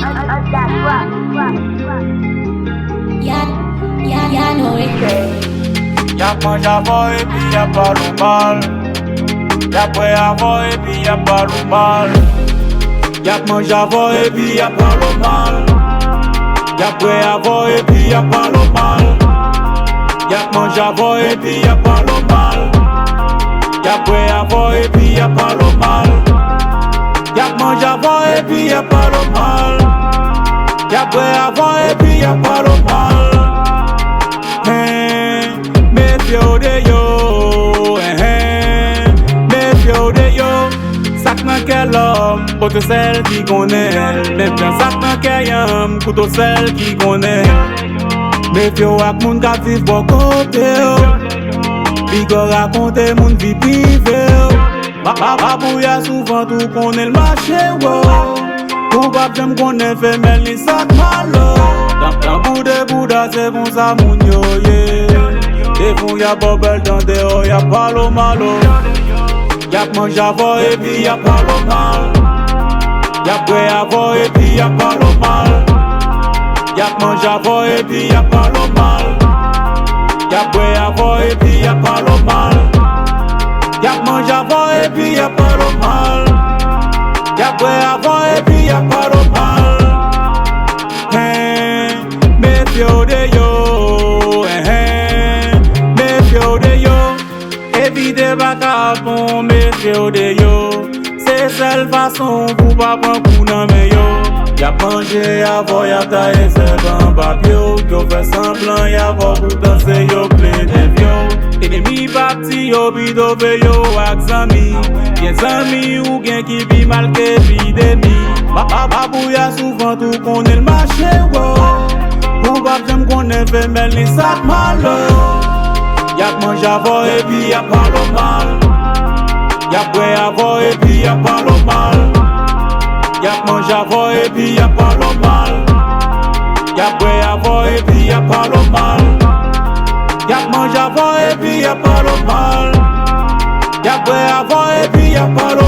Ya know it. Y'a mange avant et puis y'a pas le mal. Y'a prêt avant et puis y'a pas le mal. Y'a mange avant et puis y'a pas le mal. Y'a prêt avant et puis y'a pas le mal. Y'a mange avant et puis y'a pas le mal. Y'a prêt avant et puis y'a pas le mal. Y'a mange avant et puis y'a pas le mal. Y'a prêt avant et puis y'a pas le mal. Méfio de yo, méfio de yo. Sak nan quel homme, pour tout celle qui connaît. Même bien sak nan quel homme, pour tout celle qui connaît. Méfio ak moun ka viv bon côté. Pi go raconte moun vie privée. Babouya souvent tout connaît le marché. Ou pas j'aime connaît femelle ni sak malo. Dans bout de bouddha c'est bon ça moun yo Des fois y'a bubble dans dehors, y'a pas le malo. Y'a mange avant et puis y'a pas le mal. Y'a prêt avant et puis y'a pas le mal. Y'a mange avant et puis y'a pas le mal. Y'a prêt avant et puis y'a pas le mal. Y'a mange avant et puis y'a pas le mal. Y'a prêt avant et puis y'a pas le mal. Méfio de yo. Évitez pas qu'à bon, méfio de yo. C'est seule façon pour pas prendre coup dans mes yo. Y'a mangé avant, y'a taillé c'est en papio. Yo fait semblant, y'a pas pour danser yo plein de vio. Ennemi parti yo, bido ve yo ak zami. Gen zami ou gen qui bi mal que épidémie. Babouya souvent tout connaît le marché wo. Ou pas j'aime connaît femelle ni sak malo. Y'a mange avant et puis y'a pas le mal. Y'a prêt avant et puis y'a pas le mal. Y'a mange avant et puis y'a pas le mal. Y'a prêt avant et puis y'a pas le mal. Y'a mange avant et puis y'a pas le mal. Y'a prêt avant et puis y'a pas le mal.